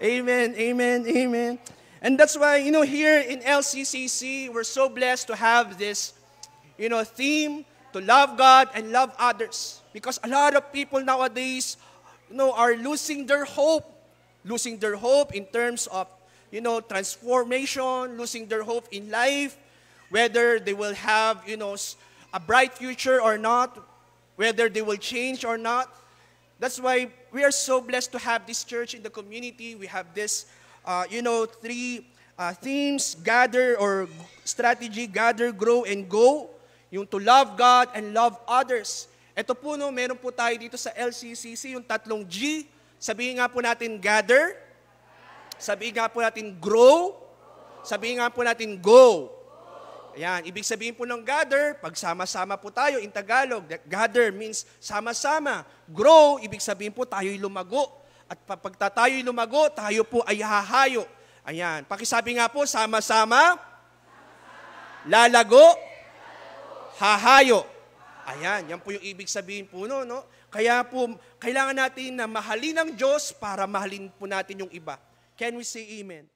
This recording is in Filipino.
Amen, amen, amen. And that's why, here in LCCC, we're so blessed to have this, theme to love God and love others. Because a lot of people nowadays, are losing their hope. Losing their hope in terms of, transformation, losing their hope in life, whether they will have, a bright future or not, whether they will change or not. That's why we are so blessed to have this church in the community. We have this, three themes: gather or strategy, gather, grow, and go. Yung to love God and love others. Ito po, meron po tayo dito sa LCCC, yung tatlong G. Sabihin nga po natin gather. Sabihin nga po natin grow. Sabihin nga po natin go. Ayan, ibig sabihin po ng gather, pagsama-sama po tayo in Tagalog. Gather means sama-sama. Grow, ibig sabihin po tayo'y lumago. At pag tayo'y lumago, tayo po ay hahayo. Ayan, pakisabi nga po, sama-sama, lalago, hahayo. Ayan, yan po yung ibig sabihin po, no? Kaya po, kailangan natin na mahalin ang Diyos para mahalin po natin yung iba. Can we say amen?